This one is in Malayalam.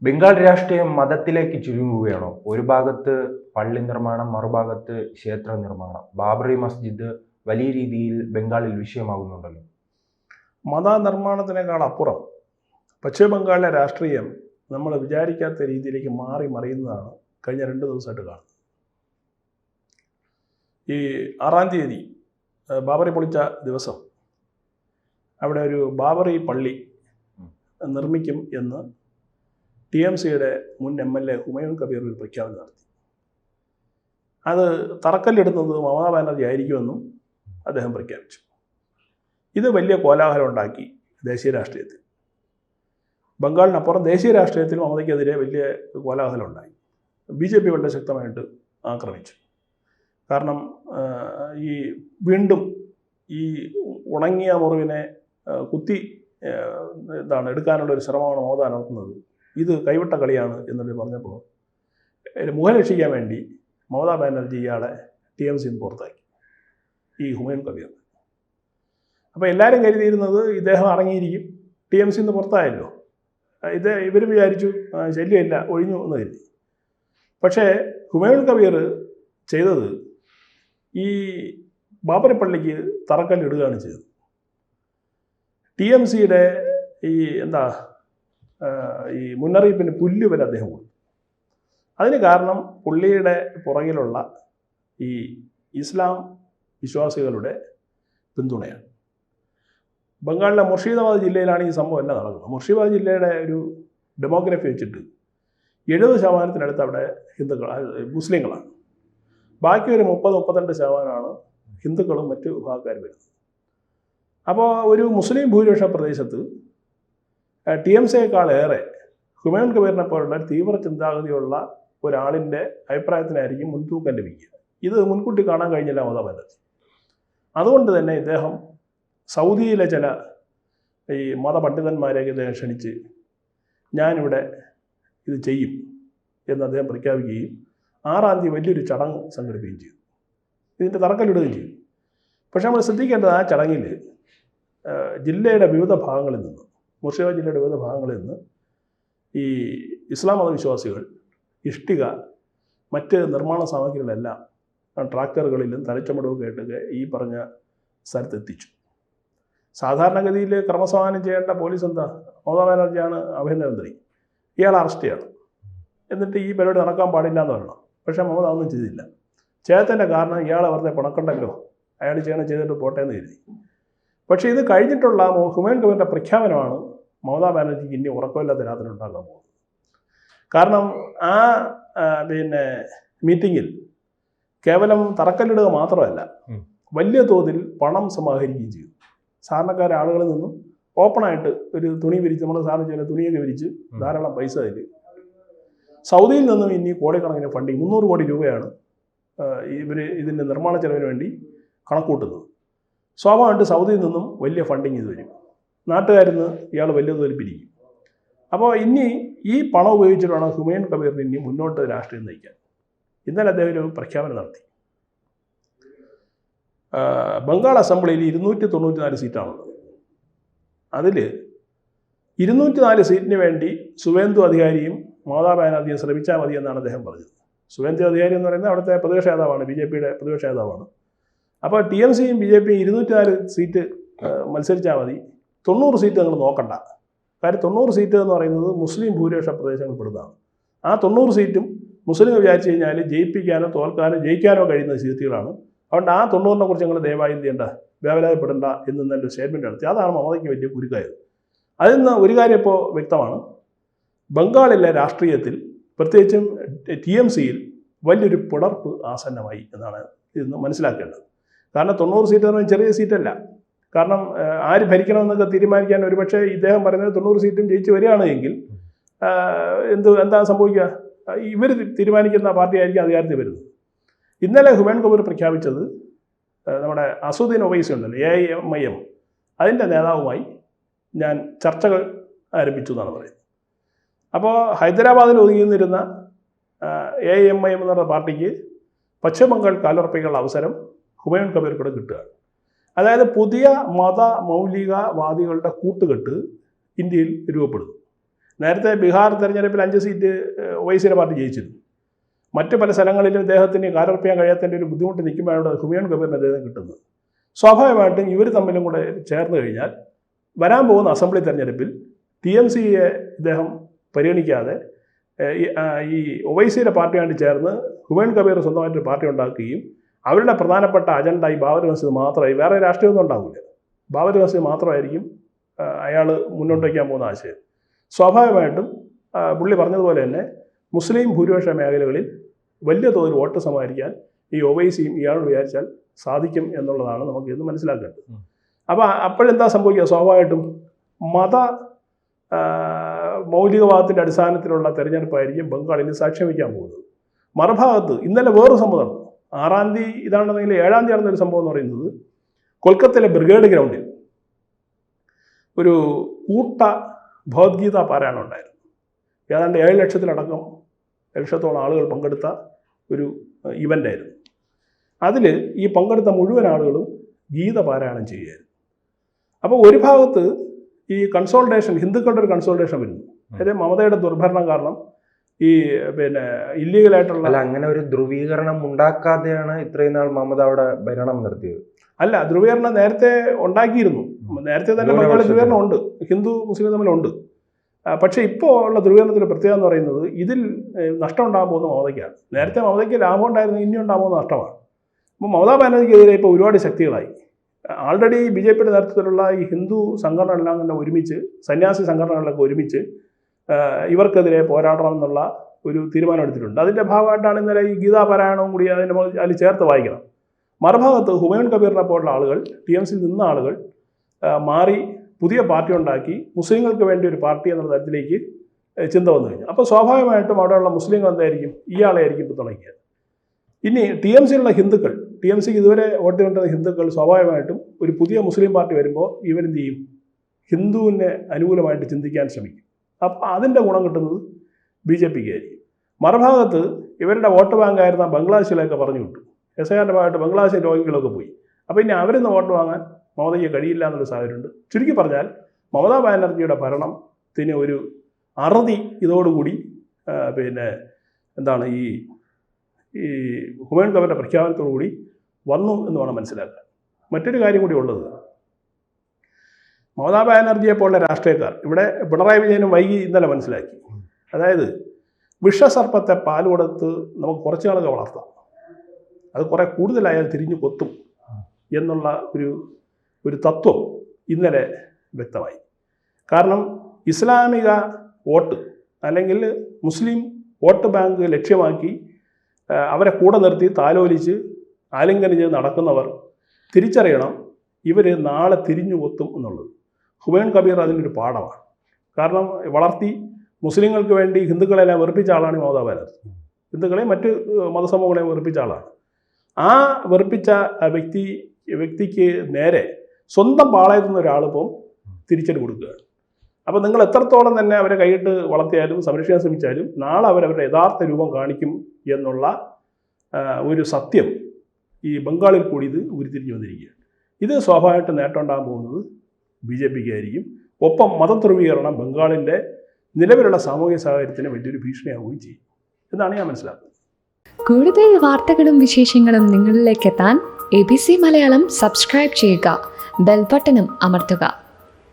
ബംഗാൾ രാഷ്ട്രീയം മതത്തിലേക്ക് ചുരുങ്ങുകയാണോ? ഒരു ഭാഗത്ത് പള്ളി നിർമ്മാണം, മറുഭാഗത്ത് ക്ഷേത്ര നിർമ്മാണം. ബാബറി മസ്ജിദ് വലിയ രീതിയിൽ ബംഗാളിൽ വിഷയമാകുന്നുണ്ടല്ലോ. മതനിർമ്മാണത്തിനേക്കാൾ അപ്പുറം പശ്ചിമ ബംഗാളിലെ രാഷ്ട്രീയം നമ്മൾ വിചാരിക്കാത്ത രീതിയിലേക്ക് മാറി മറിയുന്നതാണ് കഴിഞ്ഞ 2 ദിവസമായിട്ട് കാണുന്നത്. ഈ 6-ാം തീയതി ബാബറി പൊളിച്ച ദിവസം അവിടെ ഒരു ബാബറി പള്ളി നിർമ്മിക്കും എന്ന് TMCയുടെ മുൻ MLA ഹുമയൂൺ കബീർ ഒരു പ്രഖ്യാപനം നടത്തി. അത് തറക്കല്ലിടുന്നത് മമതാ ബാനർജി ആയിരിക്കുമെന്നും അദ്ദേഹം പ്രഖ്യാപിച്ചു. ഇത് വലിയ കോലാഹലം ഉണ്ടാക്കി ദേശീയ രാഷ്ട്രീയത്തിൽ. ബംഗാളിനപ്പുറം ദേശീയ രാഷ്ട്രീയത്തിൽ മമതയ്ക്കെതിരെ വലിയ കോലാഹലം ഉണ്ടായി. BJP വളരെ ശക്തമായിട്ട് ആക്രമിച്ചു. കാരണം വീണ്ടും ഈ ഉണങ്ങിയ മുറിവിനെ കുത്തി എടുക്കാനുള്ള ഒരു ശ്രമമാണ് മമത നടത്തുന്നത്. ഇത് കൈവിട്ട കളിയാണ് എന്നുള്ളത് പറഞ്ഞപ്പോൾ മുഖം രക്ഷിക്കാൻ വേണ്ടി മമതാ ബാനർജി ഇയാളെ TMCന്ന് പുറത്താക്കി, ഈ ഹുമയൂൺ കബീർ. അപ്പോൾ എല്ലാവരും കരുതിയിരുന്നത് ഇദ്ദേഹം അടങ്ങിയിരിക്കും, TMCന്ന് പുറത്തായല്ലോ, ഇവരും വിചാരിച്ചു ശല്യമില്ല, ഒഴിഞ്ഞു എന്ന് കരുതി. പക്ഷേ ഹുമയൂൺ കബീർ ചെയ്തത് ഈ ബാബറി പള്ളിക്ക് തറക്കല്ലിടുകയാണ് ചെയ്തത്. TMCയുടെ ഈ മുന്നറിയിപ്പിന് പുല്ലുവില അദ്ദേഹം കൊടുത്തു. അതിന് കാരണം പുള്ളിയുടെ പുറകിലുള്ള ഈ ഇസ്ലാം വിശ്വാസികളുടെ പിന്തുണയാണ്. ബംഗാളിലെ മുർഷിദാബാദ് ജില്ലയിലാണ് ഈ സംഭവം എല്ലാം നടക്കുന്നത്. മുർഷിദാബാദ് ജില്ലയുടെ ഒരു ഡെമോഗ്രഫി വെച്ചിട്ട് 70% അവിടെ മുസ്ലിങ്ങളാണ്. ബാക്കി ഒരു 30-32% ഹിന്ദുക്കളും മറ്റ് വിഭാഗക്കാരും വരുന്നത്. അപ്പോൾ ഒരു മുസ്ലിം ഭൂരിപക്ഷ പ്രദേശത്ത് TMCയേക്കാളേറെ ഹുമയൂൺ കബീറിനെ പോലുള്ള തീവ്ര ചിന്താഗതിയുള്ള ഒരാളിൻ്റെ അഭിപ്രായത്തിനായിരിക്കും മുൻതൂക്കം ലഭിക്കുക. ഇത് മുൻകൂട്ടി കാണാൻ കഴിഞ്ഞില്ല മമതാ ബാനർജി. അതുകൊണ്ട് തന്നെ ഇദ്ദേഹം സൗദിയിലെ ചില ഈ മതപണ്ഡിതന്മാരെയൊക്കെ ഇദ്ദേഹം ക്ഷണിച്ച് ഞാനിവിടെ ഇത് ചെയ്യും എന്ന് അദ്ദേഹം പ്രഖ്യാപിക്കുകയും 6-ാം തീയതി വലിയൊരു ചടങ്ങ് സംഘടിപ്പിക്കുകയും ചെയ്തു. ഇതിൻ്റെ തറക്കല്ലിടുകയും ചെയ്തു. പക്ഷേ നമ്മൾ ശ്രദ്ധിക്കേണ്ടത്, ആ ചടങ്ങിൽ ജില്ലയുടെ വിവിധ ഭാഗങ്ങളിൽ നിന്ന്, മുർഷിദാബാദ് ജില്ലയുടെ വിവിധ ഭാഗങ്ങളിൽ നിന്ന് ഈ ഇസ്ലാം മതവിശ്വാസികൾ ഇഷ്ടിക, മറ്റ് നിർമ്മാണ സാമഗ്രികളെല്ലാം ട്രാക്ടറുകളിലും തലച്ചുമടുമൊക്കെ ആയിട്ടൊക്കെ ഈ പറഞ്ഞ സ്ഥലത്തെത്തിച്ചു. സാധാരണഗതിയിൽ ക്രമസമാധാനം ചെയ്യേണ്ട പോലീസ് മമതാ ബാനർജിയാണ് ആഭ്യന്തരമന്ത്രി, ഇയാൾ അറസ്റ്റ് ചെയ്യണം, എന്നിട്ട് ഈ പരിപാടി നടക്കാൻ പാടില്ല എന്ന് പറയണം. പക്ഷേ മമത ഒന്നും ചെയ്തില്ല. ചെയ്യാത്തതിൻ്റെ കാരണം ഇയാളെ വെറുതെ പണക്കണ്ടല്ലോ, അയാൾ ചെയ്തിട്ട് പോട്ടെ എന്ന് കരുതി. പക്ഷേ ഇത് കഴിഞ്ഞിട്ടുള്ള ഹുമയൂൺ കബീറിൻ്റെ പ്രഖ്യാപനമാണ് മമതാ ബാനർജിക്ക് ഇനി ഉറക്കമില്ലാത്ത രാത്രി ഉണ്ടാക്കാൻ പോകുന്നത്. കാരണം മീറ്റിങ്ങിൽ കേവലം തറക്കല്ലിടുക മാത്രമല്ല, വലിയ തോതിൽ പണം സമാഹരിക്കുകയും ചെയ്തു. സാധാരണക്കാരെ ആളുകളിൽ നിന്നും ഓപ്പണായിട്ട് ഒരു തുണി വിരിച്ച്, നമ്മൾ സാധാരണ ചെയ്യുന്ന തുണിയൊക്കെ വിരിച്ച് ധാരാളം പൈസ അതിൽ. സൗദിയിൽ നിന്നും ഇനി കോടിക്കണക്കിന് ഫണ്ടിങ്, 300 കോടി രൂപയാണ് ഇവർ ഇതിൻ്റെ നിർമ്മാണ ചെലവിന് വേണ്ടി കണക്കൂട്ടുന്നത്. സ്വാഭാവികമായിട്ട് സൗദിയിൽ നിന്നും വലിയ ഫണ്ടിങ് ഇത് വരും. നാട്ടുകാരിൽ നിന്ന് ഇയാൾ വലിയ തോതിൽ പിരിക്കും. അപ്പോൾ ഇനി ഈ പണം ഉപയോഗിച്ചിട്ട് വേണം ഹുമയൂൺ കബീറിന് ഇനി മുന്നോട്ട് രാഷ്ട്രീയം നയിക്കാൻ. ഇന്നലെ അദ്ദേഹം ഒരു പ്രഖ്യാപനം നടത്തി. ബംഗാൾ അസംബ്ലിയിൽ 294 സീറ്റാണുള്ളത്. അതിൽ 204 സീറ്റിന് വേണ്ടി സുവേന്ദു അധികാരിയും മമതാ ബാനർജിയും ശ്രമിച്ചാൽ മതി എന്നാണ് അദ്ദേഹം പറഞ്ഞത്. സുവേന്ദു അധികാരി എന്ന് പറയുന്നത് അവിടുത്തെ പ്രതിപക്ഷ നേതാവാണ്, BJPയുടെ പ്രതിപക്ഷ നേതാവാണ്. അപ്പോൾ TMCയും BJPയും 204 സീറ്റ് മത്സരിച്ചാൽ മതി, 90 സീറ്റ് നിങ്ങൾ നോക്കണ്ട. കാര്യം 90 സീറ്റ് എന്ന് പറയുന്നത് മുസ്ലിം ഭൂരിപക്ഷ പ്രദേശങ്ങളിൽ പെടുന്നതാണ്. ആ 90 സീറ്റും മുസ്ലിം വിചാരിച്ചു കഴിഞ്ഞാൽ ജയിപ്പിക്കാനോ തോൽക്കാനോ ജയിക്കാനോ കഴിയുന്ന സീറ്റുകളാണ്. അതുകൊണ്ട് ആ 90നെ കുറിച്ച് ഞങ്ങൾ ദയവായി എന്ത് ചെയ്യേണ്ട, വേവലാതിപ്പെടേണ്ട എന്ന് തന്നെ സ്റ്റേറ്റ്മെൻറ്റ് നടത്തി. അതാണ് മമതയ്ക്ക് വലിയ കുരുക്കായത്. അതിൽ നിന്ന് ഒരു കാര്യം ഇപ്പോൾ വ്യക്തമാണ്, ബംഗാളിലെ രാഷ്ട്രീയത്തിൽ പ്രത്യേകിച്ചും TMCയിൽ വലിയൊരു പിളർപ്പ് ആസന്നമായി എന്നാണ് ഇന്ന് മനസ്സിലാക്കേണ്ടത്. കാരണം 90 സീറ്റ് എന്ന് പറഞ്ഞാൽ ചെറിയ സീറ്റല്ല. കാരണം ആര് ഭരിക്കണമെന്നൊക്കെ തീരുമാനിക്കാൻ ഒരുപക്ഷെ ഇദ്ദേഹം പറയുന്നത് 90 സീറ്റും ജയിച്ച് വരികയാണ് എങ്കിൽ എന്താ സംഭവിക്കുക, ഇവർ തീരുമാനിക്കുന്ന പാർട്ടി ആയിരിക്കും അധികാരത്തിൽ വരുന്നത്. ഇന്നലെ ഹുമയൂൺ കബീർ പ്രഖ്യാപിച്ചത് നമ്മുടെ അസുദ്ദീൻ ഒവൈസി ഉണ്ടല്ലോ, AIMIM, അതിൻ്റെ നേതാവുമായി ഞാൻ ചർച്ചകൾ ആരംഭിച്ചു എന്നാണ് പറയുന്നത്. അപ്പോൾ ഹൈദരാബാദിൽ ഒതുങ്ങിയിരുന്ന AIMIM എന്നുള്ള പാർട്ടിക്ക് പശ്ചിമ ബംഗാൾ കാലുറപ്പിക്കാനുള്ള അവസരം ഹുമയൂൺ കബീർ കൂടെ കിട്ടുകയാണ്. അതായത് പുതിയ മത മൗലികവാദികളുടെ കൂട്ടുകെട്ട് ഇന്ത്യയിൽ രൂപപ്പെടുന്നു. നേരത്തെ ബീഹാർ തെരഞ്ഞെടുപ്പിൽ 5 സീറ്റ് ഒവൈസിയുടെ പാർട്ടി ജയിച്ചിരുന്നു. മറ്റ് പല സ്ഥലങ്ങളിലും ഇദ്ദേഹത്തിന് കാലർപ്പിക്കാൻ കഴിയാത്തതിൻ്റെ ഒരു ബുദ്ധിമുട്ട് നിൽക്കുമ്പോഴാണ് ഹുമയൂൺ കബീറിന് അദ്ദേഹം കിട്ടുന്നത്. സ്വാഭാവികമായിട്ടും ഇവർ തമ്മിലും കൂടെ ചേർന്ന് കഴിഞ്ഞാൽ വരാൻ പോകുന്ന അസംബ്ലി തെരഞ്ഞെടുപ്പിൽ TMCയെ ഇദ്ദേഹം പരിഗണിക്കാതെ ഈ ഒവൈസിയുടെ പാർട്ടിയായിട്ട് ചേർന്ന് ഹുമയൂൺ കബീർ സ്വന്തമായിട്ടൊരു പാർട്ടി ഉണ്ടാക്കുകയും അവരുടെ പ്രധാനപ്പെട്ട അജണ്ട ഈ ബാബറി മസ്ജിദ് മാത്രമായി, വേറെ രാഷ്ട്രീയമൊന്നും ഉണ്ടാവില്ല, ബാബറി മസ്ജിദ് മാത്രമായിരിക്കും അയാൾ മുന്നോട്ട് വയ്ക്കാൻ പോകുന്ന ആശയം. സ്വാഭാവികമായിട്ടും പുള്ളി പറഞ്ഞതുപോലെ തന്നെ മുസ്ലിം ഭൂരിപക്ഷ മേഖലകളിൽ വലിയ തോതിൽ വോട്ട് സമാഹരിക്കാൻ ഈ ഒവൈസിയും ഇയാളോട് വിചാരിച്ചാൽ സാധിക്കും എന്നുള്ളതാണ് നമുക്ക് ഇന്ന് മനസ്സിലാക്കേണ്ടത്. അപ്പോൾ അപ്പോഴെന്താ സംഭവിക്കുക? സ്വാഭാവികമായിട്ടും മത മൗലികവാദത്തിൻ്റെ അടിസ്ഥാനത്തിലുള്ള തെരഞ്ഞെടുപ്പായിരിക്കും ബംഗാളിൽ സാക്ഷ്യം വയ്ക്കാൻ പോകുന്നത്. മറുഭാഗത്ത് ഇന്നലെ വേറൊരു സംഭവം നടന്നു. 6-ാം തീയതി ഇതാണെന്നെങ്കിൽ 7-ാം തീയതി നടന്നൊരു സംഭവം എന്ന് പറയുന്നത് കൊൽക്കത്തയിലെ ബ്രിഗേഡ് ഗ്രൗണ്ടിൽ ഒരു കൂട്ട ഭഗവത്ഗീത പാരായണം ഉണ്ടായിരുന്നു. ഏതാണ്ട് 7 ലക്ഷത്തോളം ആളുകൾ പങ്കെടുത്ത ഒരു ഇവൻ്റായിരുന്നു. അതിൽ ഈ പങ്കെടുത്ത മുഴുവൻ ആളുകളും ഗീത പാരായണം ചെയ്യുകയായിരുന്നു. അപ്പോൾ ഒരു ഭാഗത്ത് ഈ കൺസോൾട്ടേഷൻ, ഹിന്ദുക്കളുടെ ഒരു കൺസോൾട്ടേഷൻ വരുന്നു. അതായത് മമതയുടെ ദുർഭരണം കാരണം ഈ ഇല്ലീഗലായിട്ടുള്ള അങ്ങനെ ഒരു ധ്രുവീകരണം ഉണ്ടാക്കാതെയാണ് ഇത്രയും നാൾ മമത അവിടെ ഭരണം നടത്തിയത്. അല്ല, ധ്രുവീകരണം നേരത്തെ ഉണ്ടാക്കിയിരുന്നു. നേരത്തെ തന്നെ ബംഗാളിൽ ധ്രുവീകരണം ഉണ്ട്, ഹിന്ദു മുസ്ലിം തമ്മിലുണ്ട്. പക്ഷേ ഇപ്പോൾ ഉള്ള ധ്രുവീകരണത്തിൻ്റെ പ്രത്യേകത എന്ന് പറയുന്നത് ഇതിൽ നഷ്ടം ഉണ്ടാകാൻ പോകുന്ന മമതയ്ക്കാണ്. നേരത്തെ മമതയ്ക്ക് ലാഭം ഉണ്ടായിരുന്നു, ഇനി ഉണ്ടാകുന്ന നഷ്ടമാണ്. അപ്പോൾ മമതാ ബാനർജിക്കെതിരെ ഇപ്പോൾ ഒരുപാട് ശക്തികളായി. ആൾറെഡി BJPയുടെ നേതൃത്വത്തിലുള്ള ഈ ഹിന്ദു സംഘടനകളെല്ലാം തന്നെ ഒരുമിച്ച്, സന്യാസി സംഘടനകളിലൊക്കെ ഒരുമിച്ച് ഇവർക്കെതിരെ പോരാടണം എന്നുള്ള ഒരു തീരുമാനം എടുത്തിട്ടുണ്ട്. അതിൻ്റെ ഭാഗമായിട്ടാണ് ഇന്നലെ ഈ ഗീതാപാരായണവും കൂടി അതിൽ ചേർത്ത് വായിക്കണം. മറുഭാഗത്ത് ഹുമയൂൺ കബീറിനെ പോലുള്ള ആളുകൾ, TMCയിൽ നിന്ന ആളുകൾ മാറി പുതിയ പാർട്ടി ഉണ്ടാക്കി മുസ്ലിങ്ങൾക്ക് വേണ്ടി ഒരു പാർട്ടി എന്നുള്ള തരത്തിലേക്ക് ചിന്ത വന്നു കഴിഞ്ഞു. അപ്പോൾ സ്വാഭാവികമായിട്ടും അവിടെയുള്ള മുസ്ലിങ്ങൾ എന്തായിരിക്കും? ഇയാളെയായിരിക്കും പിന്തുണയ്ക്കുക. ഇനി TMCയിലുള്ള ഹിന്ദുക്കൾ, TMCക്ക് ഇതുവരെ വോട്ട് കൊണ്ടിരുന്ന ഹിന്ദുക്കൾ സ്വാഭാവികമായിട്ടും ഒരു പുതിയ മുസ്ലിം പാർട്ടി വരുമ്പോൾ ഇവരെന്ത് ചെയ്യും? ഹിന്ദുവിനെ അനുകൂലമായിട്ട് ചിന്തിക്കാൻ ശ്രമിക്കും. അപ്പോൾ അതിൻ്റെ ഗുണം കിട്ടുന്നത് BJPക്ക് ആയിരിക്കും. മറുഭാഗത്ത് ഇവരുടെ വോട്ട് ബാങ്കായിരുന്ന ബംഗ്ലാദേശിലേക്ക് പറഞ്ഞു വിട്ടു. SIRൻ്റെ ഭാഗമായിട്ട് ബംഗ്ലാദേശിലെ രോഗികളൊക്കെ പോയി. അപ്പോൾ ഇനി അവരിന്ന് വോട്ട് വാങ്ങാൻ മമതയ്ക്ക് കഴിയില്ല എന്നൊരു സാഹചര്യമുണ്ട്. ചുരുക്കി പറഞ്ഞാൽ മമതാ ബാനർജിയുടെ ഭരണത്തിന് ഒരു അറുതി ഇതോടുകൂടി എന്താണ് ഈ ഹുമയൂൺ കബീറിൻ്റെ പ്രഖ്യാപനത്തോടുകൂടി വന്നു എന്ന് വേണം മനസ്സിലാക്കാൻ. മറ്റൊരു കാര്യം കൂടി ഉള്ളത്, മമതാ ബാനർജിയെ പോലുള്ള രാഷ്ട്രീയക്കാർ ഇവിടെ പിണറായി വിജയനും വൈകി ഇന്നലെ മനസ്സിലാക്കി. അതായത് വിഷസർപ്പത്തെ പാൽ കൊടുത്ത് നമുക്ക് കുറച്ച് നാളൊക്കെ വളർത്താം, അത് കുറേ കൂടുതലായാൽ തിരിഞ്ഞു കൊത്തും എന്നുള്ള ഒരു തത്വം ഇന്നലെ വ്യക്തമായി. കാരണം ഇസ്ലാമിക വോട്ട് അല്ലെങ്കിൽ മുസ്ലിം വോട്ട് ബാങ്ക് ലക്ഷ്യമാക്കി അവരെ കൂടെ നിർത്തി താലോലിച്ച് ആലിംഗനം ചെയ്ത് നടക്കുന്നവർ തിരിച്ചറിയണം ഇവർ നാളെ തിരിഞ്ഞു കൊത്തും എന്നുള്ളത്. ഹുമയൂൺ കബീർ അതിനൊരു പാഠമാണ്. കാരണം വളർത്തി മുസ്ലിങ്ങൾക്ക് വേണ്ടി ഹിന്ദുക്കളെല്ലാം വെറുപ്പിച്ച ആളാണ് മമതാ ബാനർജി. ഹിന്ദുക്കളെയും മറ്റ് മതസമൂഹങ്ങളെയും വെറുപ്പിച്ച ആളാണ്. ആ വെറുപ്പിച്ച വ്യക്തിക്ക് നേരെ സ്വന്തം പാളയത്തു നിന്ന് ഒരാളിപ്പം തിരിച്ചടി കൊടുക്കുകയാണ്. അപ്പോൾ നിങ്ങൾ എത്രത്തോളം തന്നെ അവരെ കൈയിട്ട് വളർത്തിയാലും സംരക്ഷിക്കാൻ ശ്രമിച്ചാലും നാളെ അവരവരുടെ യഥാർത്ഥ രൂപം കാണിക്കും എന്നുള്ള ഒരു സത്യം ഈ ബംഗാളിൽ കൂടി ഇത് ഉരുത്തിരിഞ്ഞു വന്നിരിക്കുകയാണ്. ഇത് സ്വാഭാവികമായിട്ട് നേട്ടം ഉണ്ടാകാൻ പോകുന്നത് BJPക്ക് ആയിരിക്കും. ഒപ്പം മതധ്രുവീകരണം ബംഗാളിൻ്റെ നിലവിലുള്ള സാമൂഹിക സാഹചര്യത്തിന് വലിയൊരു ഭീഷണിയാവുകയും ചെയ്യും എന്നാണ് ഞാൻ മനസ്സിലാക്കുന്നത്. കൂടുതൽ വാർത്തകളും വിശേഷങ്ങളും നിങ്ങളിലേക്ക് എത്താൻ ABC മലയാളം സബ്സ്ക്രൈബ് ചെയ്യുക, ബെൽ ബട്ടണും അമർത്തുക.